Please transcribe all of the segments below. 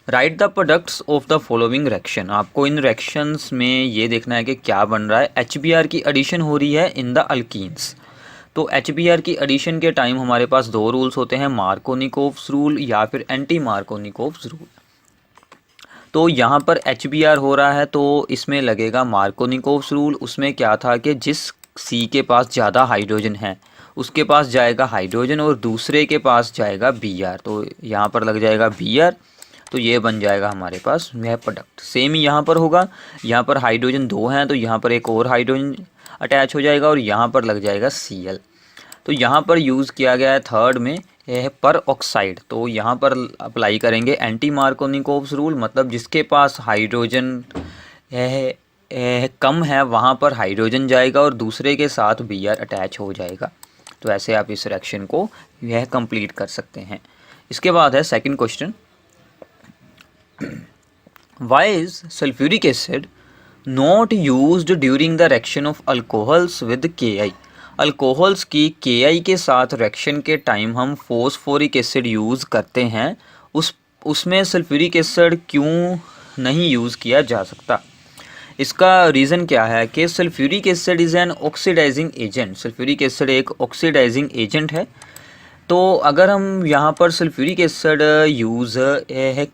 Right the products of the following reaction. आपको इन reactions में ये देखना है कि क्या बन रहा है। HBr की एडिशन हो रही है इन द अल्कीन्स। तो HBr की एडिशन के टाइम हमारे पास दो रूल्स होते हैं, मार्कोनिकोव्स रूल या फिर एंटी मार्कोनिकोव्स रूल। तो यहाँ पर HBr हो रहा है तो इसमें लगेगा मार्कोनिकोव्स रूल। उसमें क्या था कि जिस C के पास ज़्यादा हाइड्रोजन है उसके पास जाएगा हाइड्रोजन और दूसरे के पास जाएगा Br। तो यहाँ पर लग जाएगा Br, तो ये बन जाएगा हमारे पास यह प्रोडक्ट। सेम ही यहाँ पर होगा, यहाँ पर हाइड्रोजन दो हैं तो यहाँ पर एक और हाइड्रोजन अटैच हो जाएगा और यहाँ पर लग जाएगा Cl। तो यहाँ पर यूज़ किया गया है थर्ड में यह है पर ऑक्साइड। तो यहाँ पर अप्लाई करेंगे एंटी मार्कोनिकोव्स रूल, मतलब जिसके पास हाइड्रोजन कम है वहाँ पर हाइड्रोजन जाएगा और दूसरे के साथ Br अटैच हो जाएगा। तो ऐसे आप इस रिएक्शन को यह कंप्लीट कर सकते हैं। इसके बाद है second question, Why is sulfuric acid not used during the reaction of alcohols with Ki? Alcohols की Ki के साथ रिएक्शन के टाइम हम फॉस्फोरिक एसिड यूज़ करते हैं, उसमें सल्फ्यूरिक एसिड क्यों नहीं यूज़ किया जा सकता? इसका रीज़न क्या है कि sulphuric acid is an oxidising agent. Sulphuric acid एक ऑक्सीडाइजिंग एजेंट है। तो अगर हम यहाँ पर सल्फ्यूरिक एसिड यूज़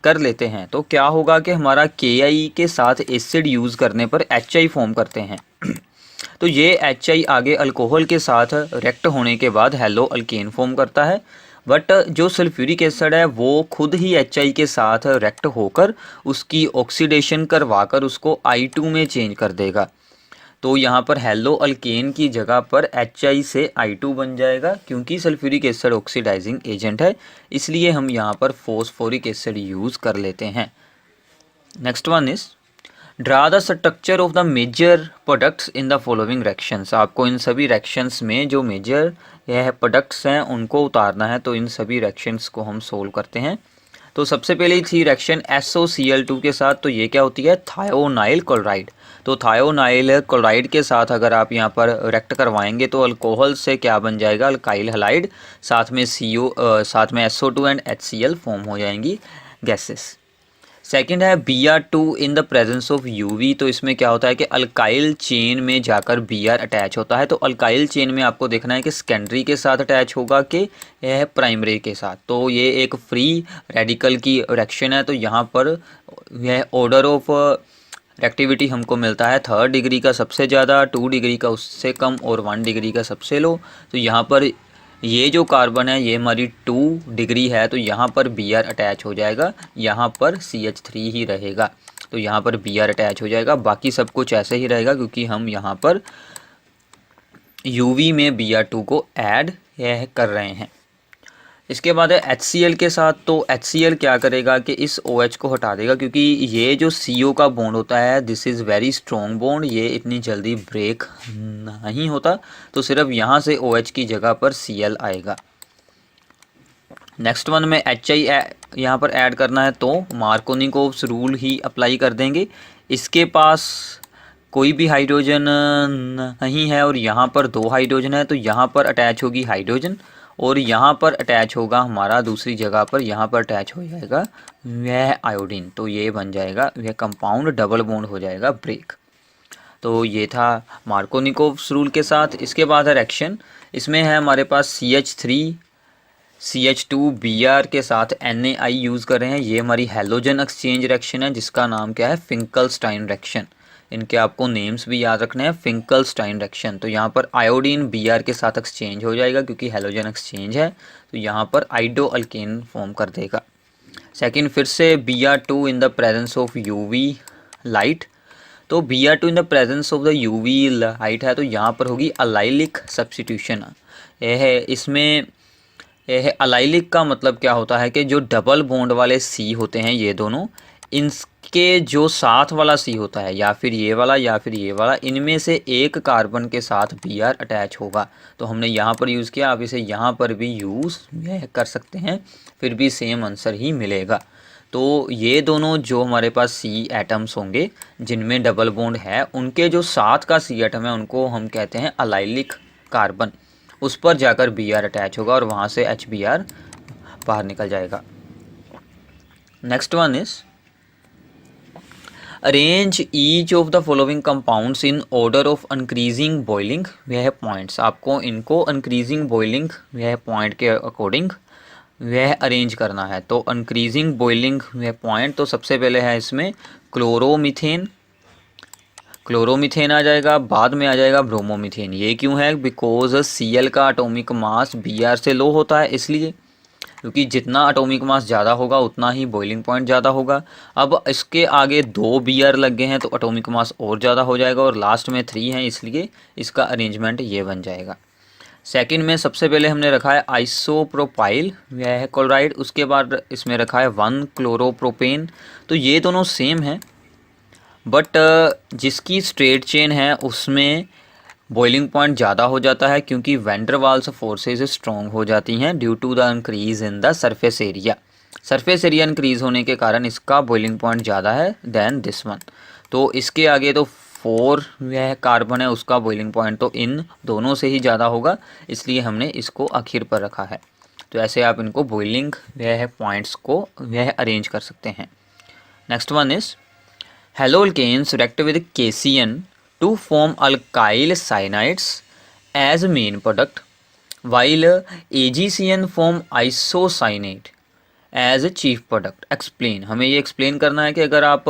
कर लेते हैं तो क्या होगा कि हमारा Ki के साथ एसिड यूज़ करने पर HI फॉर्म करते हैं। तो ये HI आगे अल्कोहल के साथ रिएक्ट होने के बाद हेलो अल्केन फॉर्म करता है। बट जो सल्फ्यूरिक एसिड है वो खुद ही HI के साथ रिएक्ट होकर उसकी ऑक्सीडेशन करवाकर उसको I2 में चेंज कर देगा। तो यहाँ पर हेलो अल्केन की जगह पर HI से I2 बन जाएगा। क्योंकि सल्फ्यूरिक एसिड ऑक्सीडाइजिंग एजेंट है इसलिए हम यहाँ पर फॉस्फोरिक एसिड यूज़ कर लेते हैं। Next one is draw the structure of the major products in the following reactions. आपको इन सभी रिएक्शंस में जो मेजर यह प्रोडक्ट्स हैं उनको उतारना है। तो इन सभी रिएक्शंस को हम सोल्व करते हैं। तो सबसे पहले थी रिएक्शन SOCl2 के साथ, तो ये क्या होती है, थायोनाइल क्लोराइड। तो थायोनाइल क्लोराइड के साथ अगर आप यहाँ पर रिएक्ट करवाएंगे तो अल्कोहल से क्या बन जाएगा, अल्काइल हैलाइड, साथ में साथ में SO2 एंड HCl फॉर्म हो जाएंगी गैसेस। सेकंड है Br2 in the presence of UV। तो इसमें क्या होता है कि अल्काइल चेन में जाकर Br अटैच होता है। तो अल्काइल चेन में आपको देखना है कि सेकेंडरी के साथ अटैच होगा कि यह प्राइमरी के साथ। तो ये एक फ्री रेडिकल की रिएक्शन है। तो यहाँ पर यह ऑर्डर ऑफ रिएक्टिविटी हमको मिलता है 3rd डिग्री का सबसे ज़्यादा, 2 डिग्री का उससे कम और 1 डिग्री का सबसे लो। तो यहाँ पर ये जो कार्बन है ये हमारी 2 डिग्री है तो यहाँ पर Br अटैच हो जाएगा, यहाँ पर CH3 ही रहेगा। तो यहाँ पर Br अटैच हो जाएगा, बाकी सब कुछ ऐसे ही रहेगा क्योंकि हम यहाँ पर UV में Br2 को ऐड कर रहे हैं। इसके बाद है HCl के साथ। तो HCl क्या करेगा कि इस OH को हटा देगा क्योंकि ये जो CO का बॉन्ड होता है this is very strong bond, ये इतनी जल्दी ब्रेक नहीं होता। तो सिर्फ यहाँ से OH की जगह पर Cl आएगा। नेक्स्ट वन में HI यहाँ पर ऐड करना है तो मार्कोनिकोव्स रूल ही अप्लाई कर देंगे। इसके पास कोई भी हाइड्रोजन नहीं है और यहाँ पर 2 हाइड्रोजन है तो यहाँ पर अटैच होगी हाइड्रोजन और यहाँ पर अटैच होगा हमारा दूसरी जगह पर, यहाँ पर अटैच हो जाएगा वह आयोडीन। तो ये बन जाएगा यह कंपाउंड डबल बॉन्ड हो जाएगा ब्रेक। तो ये था मार्कोनिकोव्स रूल के साथ। इसके बाद है रिएक्शन, इसमें है हमारे पास CH3 CH2 Br के साथ NaI यूज़ कर रहे हैं। ये हमारी हैलोजन एक्सचेंज रिएक्शन है जिसका नाम क्या है, फिंकलस्टाइन रिएक्शन। इनके आपको नेम्स भी याद रखने हैं, फिंकलस्टाइन रिएक्शन। तो यहाँ पर आयोडीन Br के साथ एक्सचेंज हो जाएगा क्योंकि हैलोजन एक्सचेंज है तो यहाँ पर आइडो अल्केन फॉर्म कर देगा। सेकंड फिर से Br2 in the presence of UV light. तो Br2 in the presence of the UV light है तो यहाँ पर होगी अलाइलिक सब्स्टिट्यूशन। यह है इसमें यह अलाइलिक का मतलब क्या होता है कि जो डबल बॉन्ड वाले C होते हैं ये दोनों, इनके जो साथ वाला C होता है या फिर ये वाला या फिर ये वाला, इनमें से एक कार्बन के साथ Br अटैच होगा। तो हमने यहाँ पर यूज़ किया, आप इसे यहाँ पर भी यूज़ कर सकते हैं, फिर भी सेम आंसर ही मिलेगा। तो ये दोनों जो हमारे पास C एटम्स होंगे जिनमें डबल बॉन्ड है उनके जो साथ का C एटम है उनको हम कहते हैं अलाइलिक कार्बन। उस पर जाकर Br अटैच होगा और वहाँ से HBr बाहर निकल जाएगा। Next one is arrange each of the following compounds in order of increasing boiling वह पॉइंट्स, आपको इनको इंक्रीजिंग बॉइलिंग वह पॉइंट के अकॉर्डिंग वह अरेंज करना है। तो इंक्रीजिंग बॉइलिंग वह पॉइंट, तो सबसे पहले है इसमें क्लोरोमीथेन, क्लोरोमीथेन आ जाएगा, बाद में आ जाएगा ब्रोमोमीथेन। ये क्यों है? बिकॉज Cl का एटॉमिक मास Br से लो होता है, इसलिए, क्योंकि जितना एटॉमिक मास ज़्यादा होगा उतना ही बॉइलिंग पॉइंट ज़्यादा होगा। अब इसके आगे 2 Br लग गए हैं तो एटॉमिक मास और ज़्यादा हो जाएगा, और लास्ट में 3 हैं, इसलिए इसका अरेंजमेंट ये बन जाएगा। सेकंड में सबसे पहले हमने रखा है आइसोप्रोपाइल, यह है क्लोराइड, उसके बाद इसमें रखा है 1 क्लोरोप्रोपेन। तो ये दोनों सेम हैं, बट जिसकी स्ट्रेट चेन है उसमें बॉइलिंग पॉइंट ज़्यादा हो जाता है, क्योंकि van der Waals forces strong हो जाती हैं due to the increase in the surface area. Surface area increase होने के कारण इसका बॉइलिंग पॉइंट ज़्यादा है देन दिस वन। तो इसके आगे तो 4 यह कार्बन है, उसका बॉइलिंग पॉइंट तो इन दोनों से ही ज़्यादा होगा, इसलिए हमने इसको आखिर पर रखा है। तो ऐसे आप इनको बॉइलिंग वह पॉइंट्स को वह अरेंज कर सकते हैं। Next one is Haloalkanes react with KCN to form alkyl cyanides as main product, while AgCN form isocyanate as a chief product. Explain, हमें ये एक्सप्लेन करना है कि अगर आप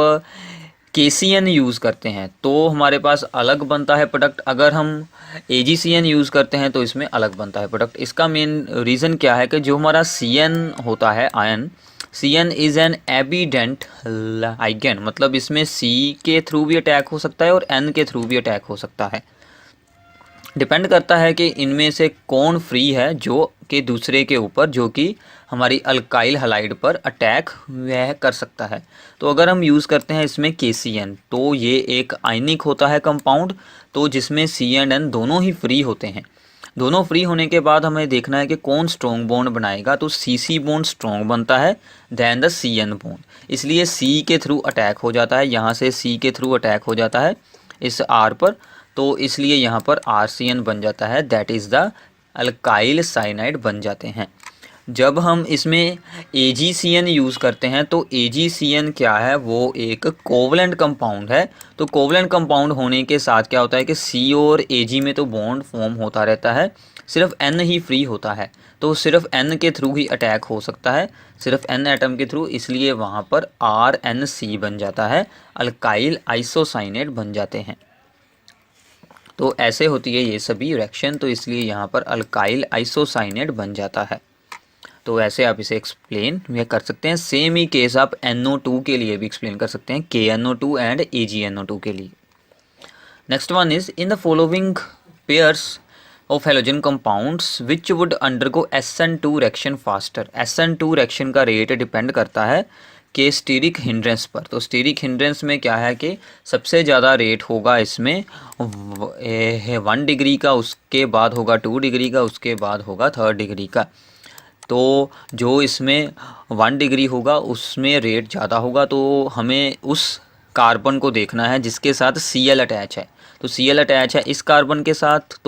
KCN यूज़ करते हैं तो हमारे पास अलग बनता है प्रोडक्ट, अगर हम AgCN यूज़ करते हैं तो इसमें अलग बनता है प्रोडक्ट। इसका मेन रीज़न क्या है कि जो हमारा CN होता है ion, CN is an abundant ligand, मतलब इसमें C के थ्रू भी अटैक हो सकता है और N के थ्रू भी अटैक हो सकता है। डिपेंड करता है कि इनमें से कौन फ्री है जो कि दूसरे के ऊपर, जो कि हमारी अल्काइल हलाइड पर अटैक वह कर सकता है। तो अगर हम यूज़ करते हैं इसमें KCN, तो ये एक आयनिक होता है कंपाउंड, तो जिसमें C एंड N दोनों ही फ्री होते हैं। दोनों फ्री होने के बाद हमें देखना है कि कौन स्ट्रॉन्ग बॉन्ड बनाएगा, तो CC बॉन्ड स्ट्रॉन्ग बनता है दैन द CN बॉन्ड, इसलिए C के थ्रू अटैक हो जाता है, यहाँ से C के थ्रू अटैक हो जाता है इस R पर, तो इसलिए यहाँ पर RCN बन जाता है, that is the alkyl cyanide बन जाते हैं। जब हम इसमें AgCN यूज़ करते हैं तो AgCN क्या है, वो एक कोवलेंट कंपाउंड है। तो कोवलेंट कंपाउंड होने के साथ क्या होता है कि C और Ag में तो बॉन्ड फॉर्म होता रहता है, सिर्फ N ही फ्री होता है, तो सिर्फ N के थ्रू ही अटैक हो सकता है, सिर्फ N एटम के थ्रू, इसलिए वहाँ पर RNC बन जाता है, अल्काइल आइसोसाइनेट बन जाते हैं। तो ऐसे होती है ये सभी रिएक्शन, तो इसलिए यहाँ पर अल्काइल आइसोसाइनेट बन जाता है। तो ऐसे आप इसे एक्सप्लेन यह कर सकते हैं। सेम ही केस आप NO2 के लिए भी एक्सप्लेन कर सकते हैं, KNO2 एंड AgNO2 के लिए। Next one is in the following pairs of halogen compounds which would undergo SN2 reaction faster. SN2 reaction का रेट डिपेंड करता है कि स्टीरिक हिंड्रेंस पर। तो स्टीरिक हिंड्रेंस में क्या है कि सबसे ज़्यादा रेट होगा इसमें 1 डिग्री का, उसके बाद होगा 2 डिग्री का, उसके बाद होगा 3 डिग्री का। तो जो इसमें 1 डिग्री होगा उसमें रेट ज़्यादा होगा, तो हमें उस कार्बन को देखना है जिसके साथ Cl अटैच है। तो Cl अटैच है इस कार्बन के साथ,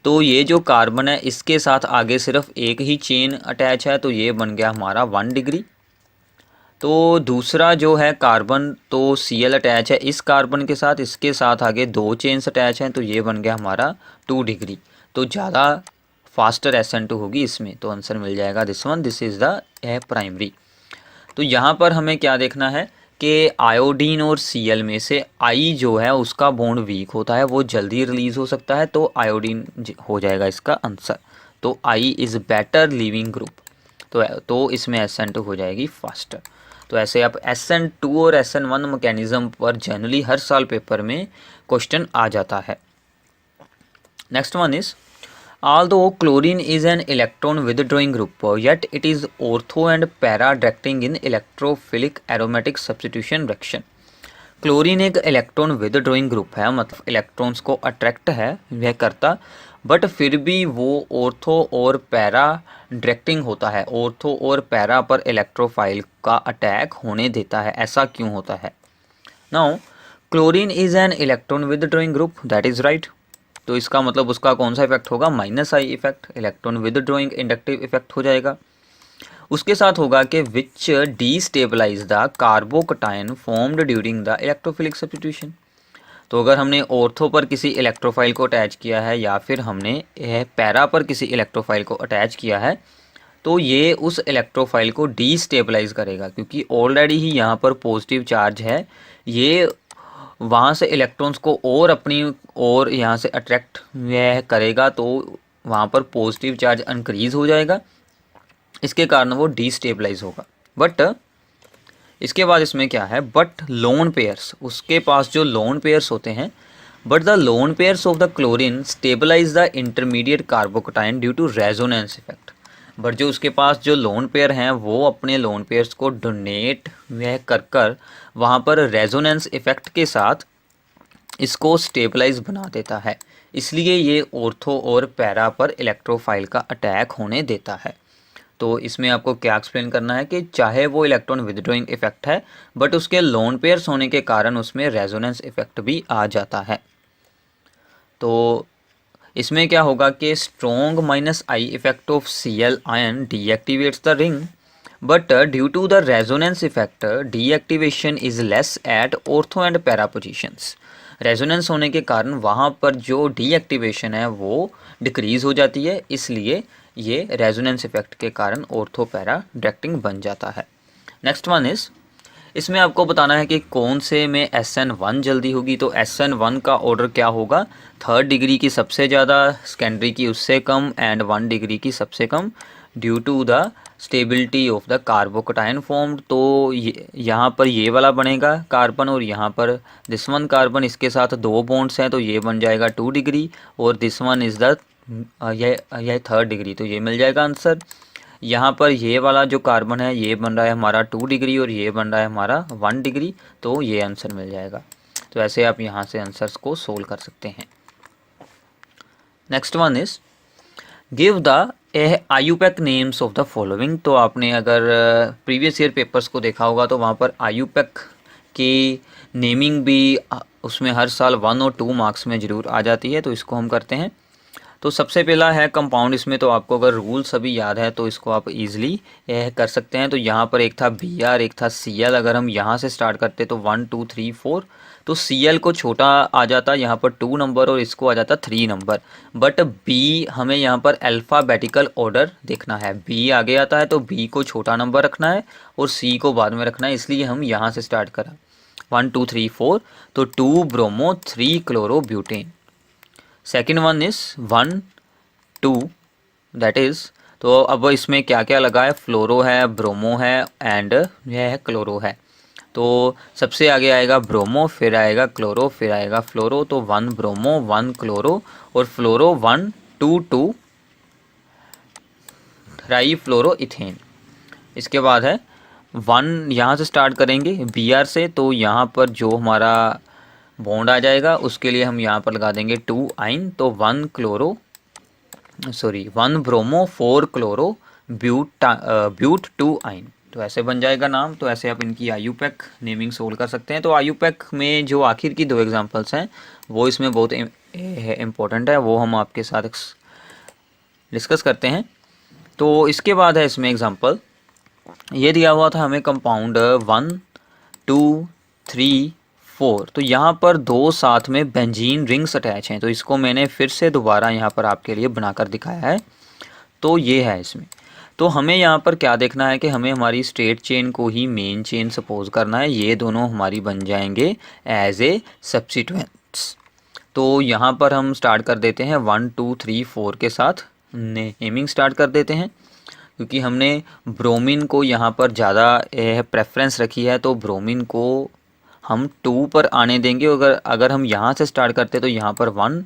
तो ये जो कार्बन है इसके साथ आगे सिर्फ एक ही चेन अटैच है, तो ये बन गया हमारा 1 डिग्री। तो दूसरा जो है कार्बन, तो Cl अटैच है इस कार्बन के साथ, इसके साथ आगे 2 चेन्स अटैच हैं, तो ये बन गया हमारा 2 डिग्री। तो ज़्यादा फास्टर SN2 होगी इसमें, तो आंसर मिल जाएगा this one, this is the primary. तो यहाँ पर हमें क्या देखना है कि आयोडीन और Cl में से I जो है उसका बॉन्ड वीक होता है, वो जल्दी रिलीज़ हो सकता है, तो आयोडीन हो जाएगा इसका आंसर। तो I is better leaving group, तो इसमें SN2 हो जाएगी फास्टर। तो ऐसे आप SN2 और SN1 मैकेनिज़्म पर जनरली हर साल पेपर में क्वेश्चन आ जाता है। Next one is although chlorine is an electron withdrawing group, yet it is ortho and para directing in electrophilic aromatic substitution reaction। Chlorine एक इलेक्ट्रॉन विदड्रॉइंग ग्रुप है, मतलब electrons को attract है वह करता, बट फिर भी वो ऑर्थो और पैरा डायरेक्टिंग होता है, ऑर्थो और पैरा पर इलेक्ट्रोफाइल का अटैक होने देता है। ऐसा क्यों होता है? Now chlorine is an electron withdrawing group, that is right. तो इसका मतलब उसका कौन सा इफेक्ट होगा? -I effect, electron withdrawing inductive effect हो जाएगा। उसके साथ होगा कि which destabilize the carbocation formed during the electrophilic substitution. तो अगर हमने ऑर्थो पर किसी इलेक्ट्रोफाइल को अटैच किया है या फिर हमने पैरा पर किसी इलेक्ट्रोफाइल को अटैच किया है तो ये उस इलेक्ट्रोफाइल को डीस्टेबलाइज करेगा, क्योंकि ऑलरेडी ही यहाँ पर पॉजिटिव चार्ज है। ये वहाँ से इलेक्ट्रॉन्स को और अपनी और यहाँ से अट्रैक्ट यह करेगा, तो वहाँ पर पॉजिटिव चार्ज इंक्रीज़ हो जाएगा, इसके कारण वो डीस्टेबलाइज होगा। बट इसके बाद इसमें क्या है, बट लोन पेयर्स, उसके पास जो लोन पेयर्स होते हैं, but the lone pairs of the chlorine stabilise the intermediate carbocation due to resonance effect. But जो उसके पास जो लोन पेयर हैं वो अपने लोन पेयर्स को डोनेट वह कर वहाँ पर रेजोनेंस इफेक्ट के साथ इसको स्टेबलाइज बना देता है, इसलिए ये ऑर्थो और पैरा पर इलेक्ट्रोफाइल का अटैक होने देता है। तो इसमें आपको क्या एक्सप्लेन करना है कि चाहे वो इलेक्ट्रॉन विदड्रॉइंग इफेक्ट है बट उसके लोन पेयर्स होने के कारण उसमें रेजोनेंस इफेक्ट भी आ जाता है। तो इसमें क्या होगा कि strong -I effect of Cl ion deactivates the ring, but due to the resonance effect deactivation is less at ortho and para positions. Resonance होने के कारण वहाँ पर जो डीएक्टिवेशन है वो डिक्रीज़ हो जाती है, इसलिए ये रेजोनेंस इफेक्ट के कारण ऑर्थो पैरा डायरेक्टिंग बन जाता है। नेक्स्ट वन इज़, इसमें आपको बताना है कि कौन से में SN1 जल्दी होगी। तो SN1 का ऑर्डर क्या होगा, 3rd डिग्री की सबसे ज़्यादा, सेकेंडरी की उससे कम एंड 1 डिग्री की सबसे कम, due to the stability of the carbocation formed. तो यहाँ पर ये वाला बनेगा कार्बन और यहाँ पर दिस वन कार्बन, इसके साथ 2 बॉन्ड्स हैं तो ये बन जाएगा 2 डिग्री और दिस वन इज़ द यह 3rd डिग्री, तो ये मिल जाएगा आंसर। यहाँ पर ये वाला जो कार्बन है ये बन रहा है हमारा 2 डिग्री और ये बन रहा है हमारा 1 डिग्री, तो ये आंसर मिल जाएगा। तो ऐसे आप यहाँ से आंसर्स को सोल्व कर सकते हैं। Next one is, give the IUPAC names of the following. तो आपने अगर प्रीवियस ईयर पेपर्स को देखा होगा तो वहाँ पर आयुपैक की नेमिंग भी उसमें हर साल 1 और 2 मार्क्स में ज़रूर आ जाती है, तो इसको हम करते हैं। तो सबसे पहला है कंपाउंड, इसमें तो आपको अगर रूल सभी याद है तो इसको आप इजीली कर सकते हैं। तो यहाँ पर एक था Br, एक था Cl, अगर हम यहाँ से स्टार्ट करते तो 1 2 3 4, तो Cl को छोटा आ जाता यहाँ पर 2 नंबर और इसको आ जाता 3 नंबर, बट B हमें यहाँ पर अल्फ़ाबेटिकल ऑर्डर देखना है। B आगे आता है तो B को छोटा नंबर रखना है और C को बाद में रखना है, इसलिए हम यहाँ से स्टार्ट करा 1 2 3 4, तो 2 bromo 3 chlorobutane. Second one is 1 2, that is, तो अब इसमें क्या क्या लगा है, फ्लोरो है, ब्रोमो है एंड यह है क्लोरो है। तो सबसे आगे आएगा ब्रोमो, फिर आएगा क्लोरो, फिर आएगा फ्लोरो, तो 1 ब्रोमो 1 क्लोरो और फ्लोरो 1 2 2 ट्राई फ्लोरो इथेन। इसके बाद है 1, यहाँ से स्टार्ट करेंगे Br से, तो यहाँ पर जो हमारा बॉन्ड आ जाएगा उसके लिए हम यहाँ पर लगा देंगे 2 आइन, तो 1 ब्रोमो 4 क्लोरो ब्यूट 2 आइन, तो ऐसे बन जाएगा नाम। तो ऐसे आप इनकी आयुपैक नेमिंग सोल्व कर सकते हैं। तो आयुपैक में जो आखिर की 2 एग्जांपल्स हैं वो इसमें बहुत इम्पोर्टेंट है, वो हम आपके साथ डिस्कस करते हैं। तो इसके बाद है इसमें एग्जांपल, ये दिया हुआ था हमें कंपाउंड 1 2 3 4, तो यहाँ पर 2 साथ में बेंजीन रिंग्स अटैच हैं, तो इसको मैंने फिर से दोबारा यहाँ पर आपके लिए बनाकर दिखाया है। तो ये है इसमें, तो हमें यहाँ पर क्या देखना है कि हमें हमारी स्ट्रेट चेन को ही मेन चेन सपोज करना है, ये दोनों हमारी बन जाएंगे एज ए सब्स्टिट्यूएंट्स। तो यहाँ पर हम स्टार्ट कर देते हैं 1 2 3 4 के साथ नेमिंग स्टार्ट कर देते हैं, क्योंकि हमने ब्रोमीन को यहाँ पर ज़्यादा प्रेफरेंस रखी है, तो ब्रोमीन को हम 2 पर आने देंगे। अगर हम यहाँ से स्टार्ट करते तो यहाँ पर 1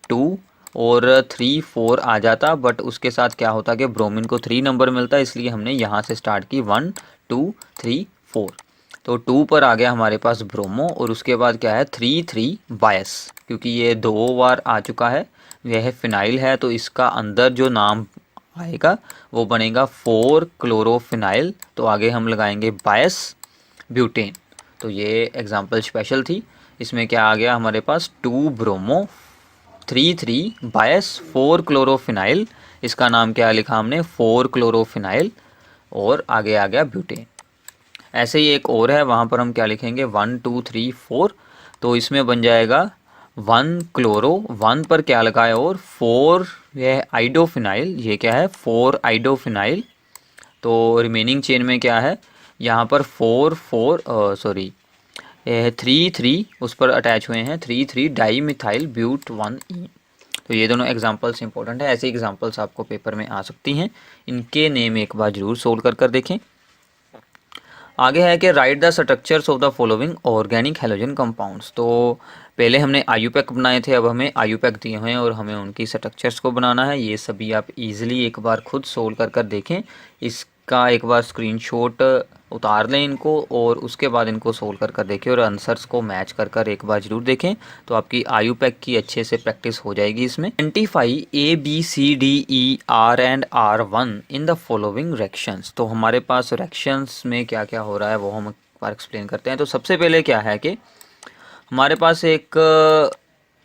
2 और 3 4 आ जाता, बट उसके साथ क्या होता कि ब्रोमीन को 3 नंबर मिलता, इसलिए हमने यहाँ से स्टार्ट की 1 2 3 4, तो 2 पर आ गया हमारे पास ब्रोमो और उसके बाद क्या है 3 3 बायस, क्योंकि ये 2 बार आ चुका है, यह फिनाइल है, तो इसका अंदर जो नाम आएगा वो बनेगा 4 क्लोरोफिनाइल, तो आगे हम लगाएंगे बायस ब्यूटेन। तो ये एग्जांपल स्पेशल थी। इसमें क्या आ गया हमारे पास 2 ब्रोमो 3 3 बायस 4 क्लोरोफिनाइल, इसका नाम क्या लिखा हमने 4 क्लोरोफिनाइल, और आगे आ गया ब्यूटेन। ऐसे ही एक और है, वहाँ पर हम क्या लिखेंगे 1 2 3 4, तो इसमें बन जाएगा 1 क्लोरो, 1 पर क्या लगा है और 4 यह आइडोफिनाइल, ये क्या है 4 आइडोफिनाइल। तो रिमेनिंग चेन में क्या है यहाँ पर 4 4 सॉरी 3 3 उस पर अटैच हुए हैं, 3 3 डाई मिथाइल ब्यूट 1 ई। तो ये दोनों एग्जांपल्स इंपॉर्टेंट है, ऐसे एग्जांपल्स आपको पेपर में आ सकती हैं, इनके नेम एक बार जरूर सोल्व कर देखें। आगे है कि right the structures of the following organic halogen compounds. तो पहले हमने आयुपैक बनाए थे, अब हमें आयुपैक दिए हुए हैं और हमें उनकी स्ट्रक्चर्स को बनाना है। ये सभी आप इजीली एक बार खुद सोल्व कर कर देखें, इसका एक बार स्क्रीनशॉट उतार लें इनको और उसके बाद इनको सोल्व कर कर देखें और आंसर्स को मैच कर कर एक बार ज़रूर देखें, तो आपकी आयुपैक की अच्छे से प्रैक्टिस हो जाएगी इसमें। Identify A B C D E R and R1 in the following reactions. तो हमारे पास रिएक्शंस में क्या क्या हो रहा है वो हम एक बार एक्सप्लेन करते हैं। तो सबसे पहले क्या है कि हमारे पास एक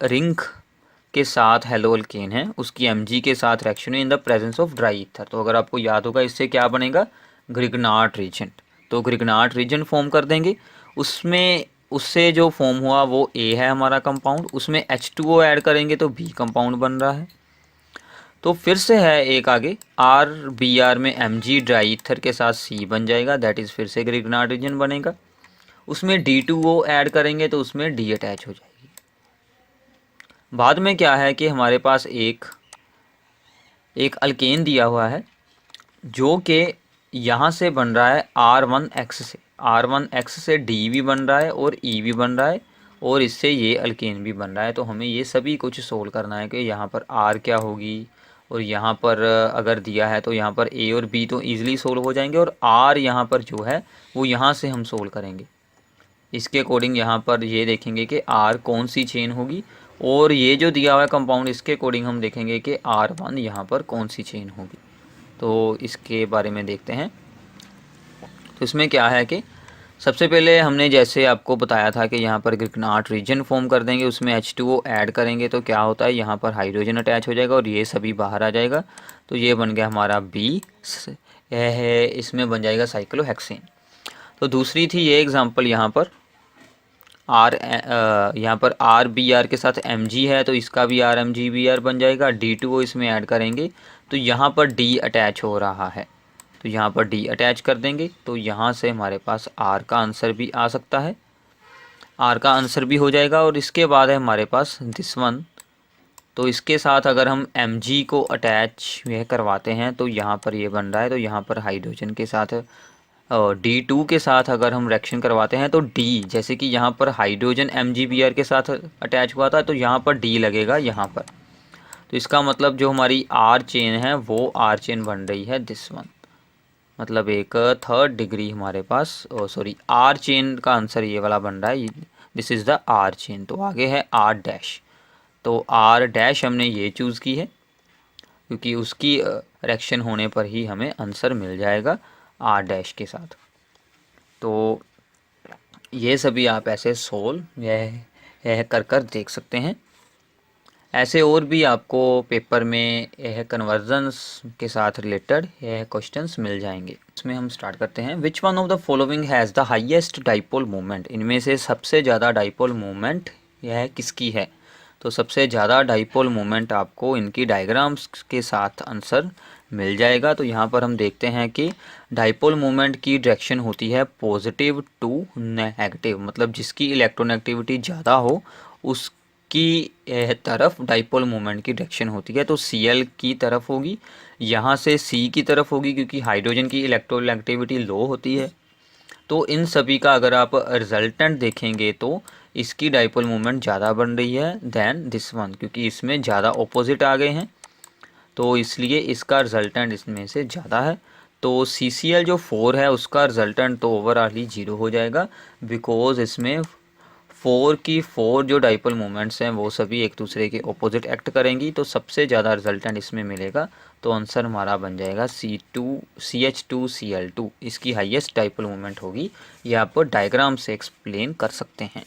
रिंग के साथ हेलो अल्केन है, उसकी Mg के साथ रिएक्शन है in the presence of dry ether. तो अगर आपको याद होगा इससे क्या बनेगा ग्रिग्नार्ड रीजन, तो ग्रिग्नार्ड रीजन फॉर्म कर देंगे। उसमें उससे जो फॉर्म हुआ वो A है हमारा कंपाउंड, उसमें H2O ऐड करेंगे तो B कंपाउंड बन रहा है। तो फिर से है एक आगे RBr में Mg ड्राई ईथर के साथ C बन जाएगा, दैट इज़ फिर से ग्रिग्नार्ड रीजन बनेगा। उसमें D2O ऐड करेंगे तो उसमें D अटैच हो जाएगी। बाद में क्या है कि हमारे पास एक अल्केन दिया हुआ है जो कि यहाँ से बन रहा है R1X से, R1X से D भी बन रहा है और E भी बन रहा है और इससे ये अल्केन भी बन रहा है। तो हमें ये सभी कुछ सोल्व करना है कि यहाँ पर R क्या होगी और यहाँ पर अगर दिया है तो यहाँ पर A और B तो ईज़िली सोल्व हो जाएंगे और R यहाँ पर जो है वो यहाँ से हम सोल्व करेंगे। इसके अकॉर्डिंग यहाँ पर ये देखेंगे कि R कौन सी चेन होगी और ये जो दिया हुआ है कंपाउंड इसके अकॉर्डिंग हम देखेंगे कि R1 यहाँ पर कौन सी चेन होगी। तो इसके बारे में देखते हैं। तो इसमें क्या है कि सबसे पहले हमने जैसे आपको बताया था कि यहाँ पर ग्रिग्नार्ड रीजन फॉर्म कर देंगे, उसमें H2O ऐड करेंगे तो क्या होता है यहाँ पर हाइड्रोजन अटैच हो जाएगा और ये सभी बाहर आ जाएगा। तो ये बन गया हमारा B, यह है इसमें बन जाएगा साइक्लोहेक्सेन। तो दूसरी थी ये एग्जांपल, यहाँ पर यहाँ पर RBr के साथ Mg है तो इसका भी RMgBr बन जाएगा। D2O इसमें ऐड करेंगे तो यहाँ पर D अटैच हो रहा है तो यहाँ पर D अटैच कर देंगे, तो यहाँ से हमारे पास R का आंसर भी आ सकता है, R का आंसर भी हो जाएगा। और इसके बाद है हमारे पास दिस वन, तो इसके साथ अगर हम Mg को अटैच यह करवाते हैं तो यहाँ पर ये बन रहा है, तो यहाँ पर हाइड्रोजन के साथ D2 के साथ अगर हम रिएक्शन करवाते हैं तो D, जैसे कि यहाँ पर हाइड्रोजन MgBr के साथ अटैच हुआ था तो यहाँ पर D लगेगा यहाँ पर। तो इसका मतलब जो हमारी R चेन है वो R चेन बन रही है दिस वन, मतलब एक थर्ड डिग्री हमारे पास सॉरी R चेन का आंसर ये वाला बन रहा है, this is the R chain. तो आगे है R डैश, तो R डैश हमने ये चूज़ की है क्योंकि उसकी रिएक्शन होने पर ही हमें आंसर मिल जाएगा R डैश के साथ। तो ये सभी आप ऐसे सोल्व यह कर कर देख सकते हैं। ऐसे और भी आपको पेपर में यह कन्वर्जन्स के साथ रिलेटेड यह क्वेश्चंस मिल जाएंगे। इसमें हम स्टार्ट करते हैं। Which one of the following has the highest dipole moment. इनमें से सबसे ज़्यादा डाइपोल मोमेंट यह किसकी है। तो सबसे ज़्यादा डाइपोल मोमेंट आपको इनकी डायग्राम्स के साथ आंसर मिल जाएगा। तो यहाँ पर हम देखते हैं कि डाइपोल मोमेंट की डायरेक्शन होती है पॉजिटिव टू नेगेटिव, मतलब जिसकी इलेक्ट्रोनेगेटिविटी ज़्यादा हो उसकी तरफ डाइपोल मोमेंट की डायरेक्शन होती है। तो Cl की तरफ होगी, यहाँ से C की तरफ होगी क्योंकि हाइड्रोजन की इलेक्ट्रोनेगेटिविटी लो होती है। तो इन सभी का अगर आप रिजल्टेंट देखेंगे तो इसकी डाइपोल मोमेंट ज़्यादा बन रही है दैन दिस वन, क्योंकि इसमें ज़्यादा ऑपोजिट आ गए हैं तो इसलिए इसका रिजल्टेंट इसमें से ज़्यादा है। तो CCl जो 4 है उसका रिजल्टेंट तो ओवरऑल ही 0 हो जाएगा, बिकॉज इसमें 4 की 4 जो डाइपोल मोमेंट्स हैं वो सभी एक दूसरे के ऑपोजिट एक्ट करेंगी, तो सबसे ज़्यादा रिजल्टेंट इसमें मिलेगा। तो आंसर हमारा बन जाएगा CH2Cl2, इसकी हाईएस्ट डाइपोल मोमेंट होगी। ये आप डायग्राम से एक्सप्लेन कर सकते हैं।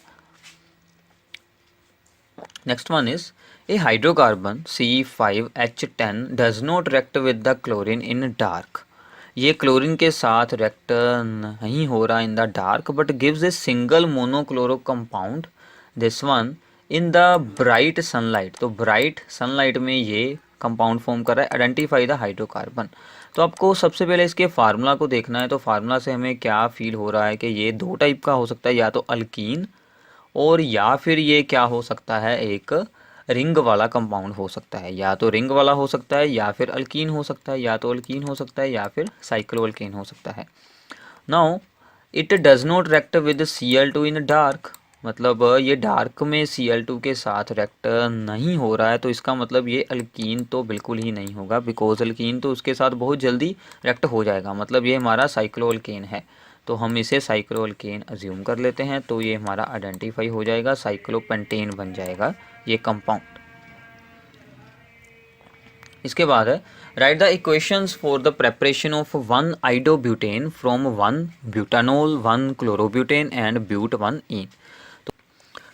Next one is a hydrocarbon C5H10 does not react with the chlorine in dark. ये क्लोरीन के साथ रिएक्ट नहीं हो रहा in the dark but gives a single monochloro compound this one in the bright sunlight. तो bright sunlight में ये compound form कर रहा है। Identify the hydrocarbon. तो आपको सबसे पहले इसके फार्मूला को देखना है। तो फार्मूला से हमें क्या फील हो रहा है कि ये दो टाइप का हो सकता है, या तो अल्कीन और या फिर ये क्या हो सकता है, एक रिंग वाला कंपाउंड हो सकता है। या तो रिंग वाला हो सकता है, या फिर अल्कीन हो सकता है, या तो अल्कीन हो सकता है, या फिर साइक्लोअल्केन हो सकता है। Now it does not react with Cl2 in dark. मतलब ये डार्क में Cl2 के साथ रिएक्ट नहीं हो रहा है, तो इसका मतलब ये अल्कीन तो बिल्कुल ही नहीं होगा, बिकॉज अल्कीन तो उसके साथ बहुत जल्दी रिएक्ट हो जाएगा। मतलब ये हमारा साइक्लोअल्केन है, तो हम इसे साइक्लोअल्केन अज्यूम कर लेते हैं। तो ये हमारा आइडेंटिफाई हो जाएगा, साइक्लोपेंटेन बन जाएगा ये कंपाउंड। इसके बाद है write the equations for the preparation of 1 iodobutane from 1 butanol 1 chlorobutane and but 1 ene.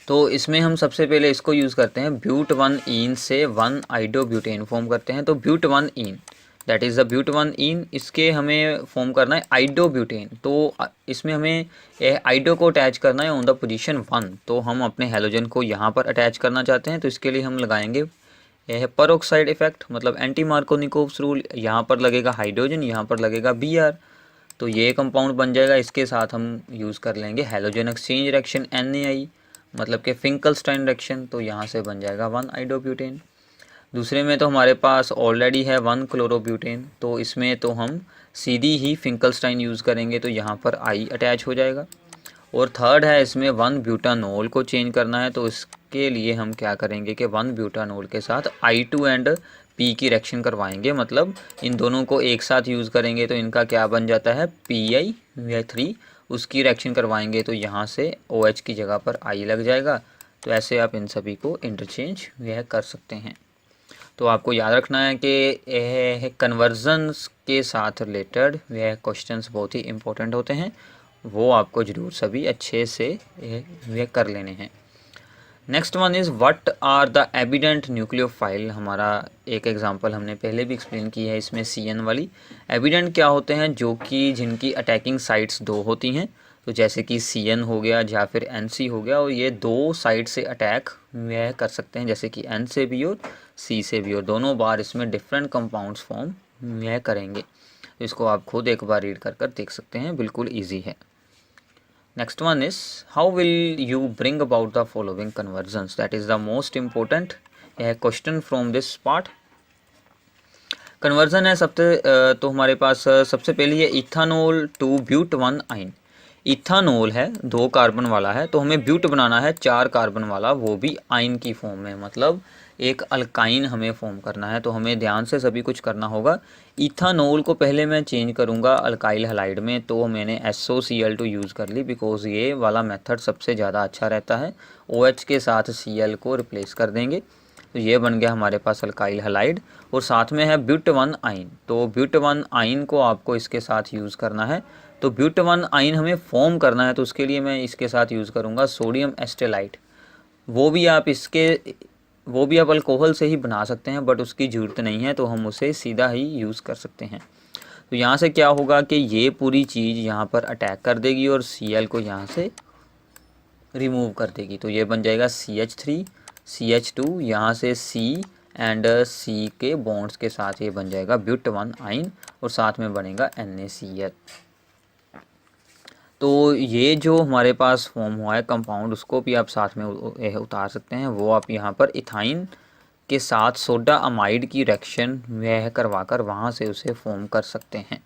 तो इसमें हम सबसे पहले इसको यूज़ करते हैं, ब्यूट 1 ईन से 1 आइडोब्यूटेन फॉर्म करते हैं। तो but 1 ene that is the but 1 ene, इसके हमें फॉर्म करना है आइडोब्यूटेन। तो इसमें हमें आइडो को अटैच करना है ऑन द पोजीशन 1। तो हम अपने हेलोजन को यहाँ पर अटैच करना चाहते हैं, तो इसके लिए हम लगाएंगे यह है परोक्साइड इफेक्ट, मतलब एंटी मार्कोनिकोव्स रूल। यहाँ पर लगेगा हाइड्रोजन, यहाँ पर लगेगा Br, तो ये कंपाउंड बन जाएगा। इसके साथ हम यूज़ कर लेंगे हेलोजन एक्सचेंज रिएक्शन NaI, मतलब कि फिंकलस्टाइन रिएक्शन। तो यहाँ से बन जाएगा 1 आइडोब्यूटेन। दूसरे में तो हमारे पास ऑलरेडी है 1 क्लोरोब्यूटेन, तो इसमें तो हम सीधी ही फिंकलस्टाइन यूज़ करेंगे, तो यहाँ पर I अटैच हो जाएगा। और थर्ड है इसमें 1 ब्यूटानोल को चेंज करना है, तो इसके लिए हम क्या करेंगे कि 1 ब्यूटानोल के साथ I2 एंड P की रिएक्शन करवाएंगे। मतलब इन दोनों को एक साथ यूज़ करेंगे, तो इनका क्या बन जाता है PI3, उसकी रिएक्शन करवाएंगे, तो यहाँ से OH की जगह पर I लग जाएगा। तो ऐसे आप इन सभी को इंटरचेंज यह कर सकते हैं। तो आपको याद रखना है कि यह कन्वर्जन्स के साथ रिलेटेड यह क्वेश्चंस बहुत ही इंपॉर्टेंट होते हैं, वो आपको ज़रूर सभी अच्छे से यह कर लेने हैं। Next one is what are the evident nucleophile. हमारा एक एग्जांपल हमने पहले भी एक्सप्लेन की है इसमें CN वाली। एविडेंट क्या होते हैं, जो कि जिनकी अटैकिंग साइट्स 2 होती हैं। तो जैसे कि CN हो गया या फिर NC हो गया, और ये 2 साइड से अटैक यह कर सकते हैं, जैसे कि N से भी और C से भी, और दोनों बार इसमें डिफरेंट कंपाउंड्स फॉर्म यह करेंगे। तो इसको आप खुद एक बार रीड कर देख सकते हैं, बिल्कुल ईजी है। Next one is how will you bring about the following conversions, that is the most important question from this part। Conversion है सबसे तो हमारे पास सबसे पहले ये इथानोल टू ब्यूट 1 आइन। इथानोल है 2 कार्बन वाला है, तो हमें ब्यूट बनाना है 4 कार्बन वाला, वो भी आइन की फॉर्म में, मतलब एक अल्काइन हमें फॉर्म करना है। तो हमें ध्यान से सभी कुछ करना होगा। इथानोल को पहले मैं चेंज करूँगा अल्काइल हैलाइड में, तो मैंने SOCl2 यूज़ कर ली, बिकॉज ये वाला मेथड सबसे ज़्यादा अच्छा रहता है। OH के साथ Cl को रिप्लेस कर देंगे, तो ये बन गया हमारे पास अल्काइल हैलाइड। और साथ में है ब्यूट 1 आइन, तो ब्यूट 1 आइन को आपको इसके साथ यूज़ करना है। तो ब्यूट 1 आइन हमें फॉर्म करना है, तो उसके लिए मैं इसके साथ यूज़ करूँगा सोडियम एस्टेलाइट। वो भी आप अल्कोहल से ही बना सकते हैं, बट उसकी ज़रूरत नहीं है, तो हम उसे सीधा ही यूज़ कर सकते हैं। तो यहाँ से क्या होगा कि ये पूरी चीज़ यहाँ पर अटैक कर देगी और Cl को यहाँ से रिमूव कर देगी। तो ये बन जाएगा CH3 CH2, यहाँ से C एंड C के बॉन्ड्स के साथ ये बन जाएगा ब्यूट 1 आइन, और साथ में बनेगा NaCl। तो ये जो हमारे पास फॉर्म हुआ है कंपाउंड, उसको भी आप साथ में उतार सकते हैं। वो आप यहाँ पर इथाइन के साथ सोडा अमाइड की रिएक्शन वह करवाकर वहाँ से उसे फॉर्म कर सकते हैं।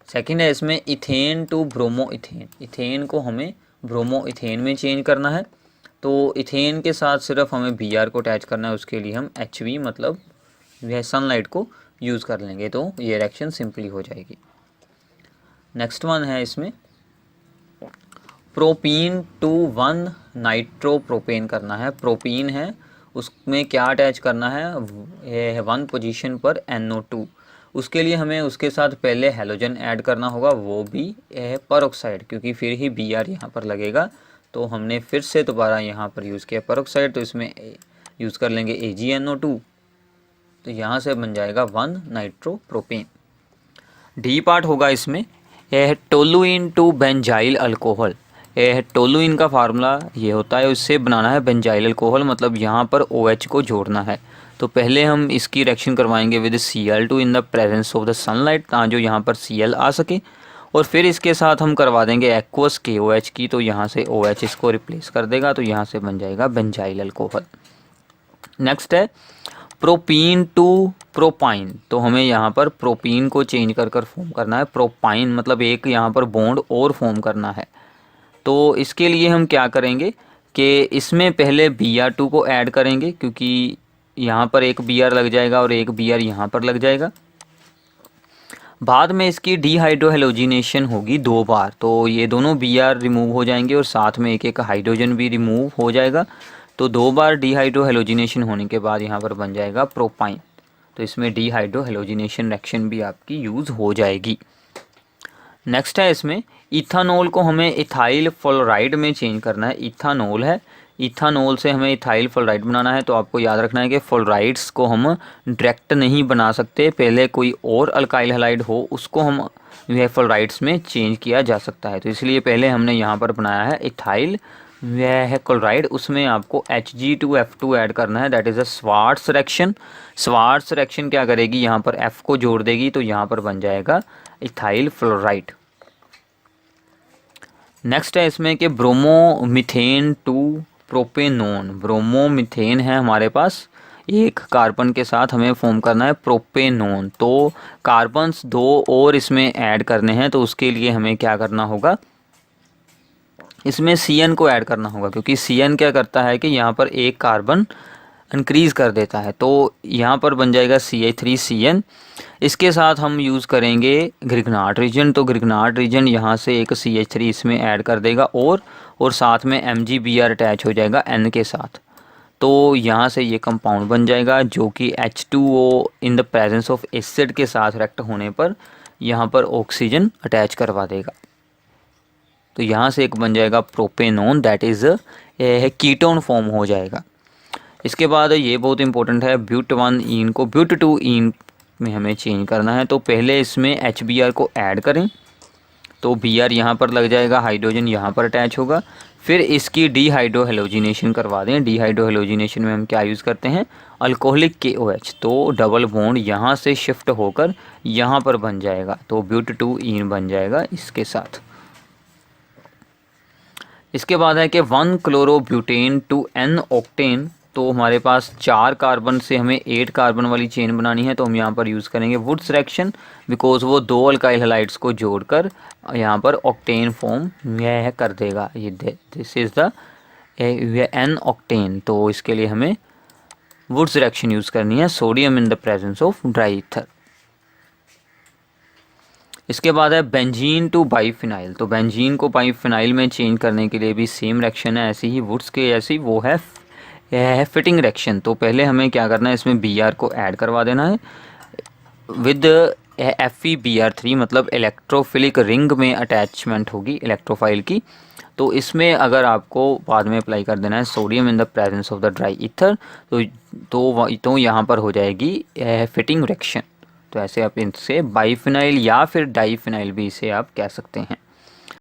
सेकंड है इसमें ethane to bromo ethane. Ethane को हमें ब्रोमो इथेन में चेंज करना है, तो इथेन के साथ सिर्फ हमें Br को अटैच करना है। उसके लिए हम HV मतलब वह सनलाइट को यूज़ कर लेंगे, तो ये रिएक्शन सिंपली हो जाएगी। नेक्स्ट वन है इसमें प्रोपीन टू 1 नाइट्रोप्रोपेन करना है। प्रोपीन है, उसमें क्या अटैच करना है, ये है 1 पोजीशन पर NO2। उसके लिए हमें उसके साथ पहले हेलोजन ऐड करना होगा, वो भी है परऑक्साइड, क्योंकि फिर ही Br यहाँ पर लगेगा। तो हमने फिर से दोबारा यहाँ पर यूज़ किया परऑक्साइड, तो इसमें यूज़ कर लेंगे AgNO2। तो यहाँ से बन जाएगा 1 नाइट्रोप्रोपेन। डी पार्ट होगा इसमें, यह टोलुइन टू बेंजाइल अल्कोहल। यह टोलुइन का फार्मूला ये होता है, उससे बनाना है बेंजाइल अल्कोहल, मतलब यहाँ पर OH को जोड़ना है। तो पहले हम इसकी रिएक्शन करवाएंगे with Cl2 in the presence of the sunlight, ताकि यहाँ पर Cl आ सके, और फिर इसके साथ हम करवा देंगे एक्वस KOH की, तो यहाँ से OH इसको रिप्लेस कर देगा, तो यहाँ से बन जाएगा बेंजाइल अल्कोहल। नेक्स्ट है प्रोपीन टू प्रोपाइन। तो हमें यहाँ पर प्रोपीन को चेंज कर फॉर्म करना है प्रोपाइन, मतलब एक यहाँ पर बॉन्ड और फॉर्म करना है। तो इसके लिए हम क्या करेंगे कि इसमें पहले Br2 को ऐड करेंगे, क्योंकि यहाँ पर एक Br लग जाएगा और एक Br यहाँ पर लग जाएगा। बाद में इसकी डीहाइड्रोहेलोजिनेशन होगी 2 बार, तो ये दोनों Br रिमूव हो जाएंगे और साथ में एक एक हाइड्रोजन भी रिमूव हो जाएगा। तो 2 बार डीहाइड्रोहेलोजिनेशन होने के बाद यहाँ पर बन जाएगा प्रोपाइन। तो इसमें डीहाइड्रोहेलोजिनेशन रिएक्शन भी आपकी यूज़ हो जाएगी। नेक्स्ट है इसमें इथानॉल को हमें इथाइल फ्लोराइड में चेंज करना है। इथानॉल है, इथानॉल से हमें इथाइल फ्लोराइड बनाना है। तो आपको याद रखना है कि फ्लोराइड्स को हम डायरेक्ट नहीं बना सकते, पहले कोई और अल्काइल हैलाइड हो उसको हम यह फ्लोराइड्स में चेंज किया जा सकता है। तो इसलिए पहले हमने यहाँ पर बनाया है इथाइल वह है क्लोराइड, उसमें आपको Hg2F2 ऐड करना है, that is a Swarts reaction. Swarts reaction क्या करेगी, यहाँ पर F को जोड़ देगी, तो यहाँ पर बन जाएगा इथाइल फ्लोराइड। नेक्स्ट है इसमें कि ब्रोमोमीथेन टू प्रोपेनोन। ब्रोमोमीथेन है हमारे पास, एक कार्बन के साथ हमें फॉर्म करना है प्रोपेनोन। तो कार्बन्स 2 और इसमें ऐड करने हैं, तो उसके लिए हमें क्या करना होगा, इसमें Cn को ऐड करना होगा, क्योंकि Cn क्या करता है कि यहाँ पर एक कार्बन इंक्रीज़ कर देता है। तो यहाँ पर बन जाएगा CH3Cn। इसके साथ हम यूज़ करेंगे ग्रिग्नार्ड रीजन। तो ग्रिग्नार्ड रीजन यहाँ से एक CH3 इसमें ऐड कर देगा, और साथ में MgBr अटैच हो जाएगा N के साथ। तो यहाँ से ये कंपाउंड बन जाएगा जो कि H2O in the presence of acid के साथ रिएक्ट होने पर यहाँ पर ऑक्सीजन अटैच करवा देगा। तो यहाँ से एक बन जाएगा propanone, that is ketone form हो जाएगा। इसके बाद ये बहुत इंपॉर्टेंट है, ब्यूट1ईन को ब्यूट2ईन में हमें चेंज करना है। तो पहले इसमें HBr को ऐड करें, तो Br यहाँ पर लग जाएगा, हाइड्रोजन यहाँ पर अटैच होगा। फिर इसकी डीहाइड्रोहेलोजिनेशन करवा दें। डीहाइड्रोहेलोजिनेशन में हम क्या यूज़ करते हैं, अल्कोहलिक KOH। तो डबल बॉन्ड यहाँ से शिफ्ट होकर यहाँ पर बन जाएगा, तो ब्यूट2ईन बन जाएगा इसके साथ। इसके बाद है कि 1 क्लोरोब्यूटेन टू N ऑक्टेन। तो हमारे पास 4 कार्बन से हमें 8 कार्बन वाली चेन बनानी है, तो हम यहाँ पर यूज़ करेंगे वुड्स रिएक्शन, बिकॉज वो 2 अल्काइल हैलाइड्स को जोड़कर यहाँ पर ऑक्टेन फॉर्म यह कर देगा। ये this is the N octane. तो इसके लिए हमें वुड्स रिएक्शन यूज़ करनी है, sodium in the presence of dry ether. इसके बाद है बेंजीन टू बाईफिनाइल। तो बेंजीन को बाईफिनाइल में चेंज करने के लिए भी सेम रिएक्शन है, ऐसी ही वुड्स के ऐसी, वो है यह है फिटिंग रिएक्शन। तो पहले हमें क्या करना है, इसमें Br को ऐड करवा देना है विद FeBr3, मतलब इलेक्ट्रोफिलिक रिंग में अटैचमेंट होगी इलेक्ट्रोफाइल की। तो इसमें अगर आपको बाद में अप्लाई कर देना है sodium in the presence of the dry ether, तो यहाँ पर हो जाएगी फिटिंग रिएक्शन। तो ऐसे आप इनसे बाईफिनाइल या फिर डाईफिनाइल भी इसे आप कह सकते हैं।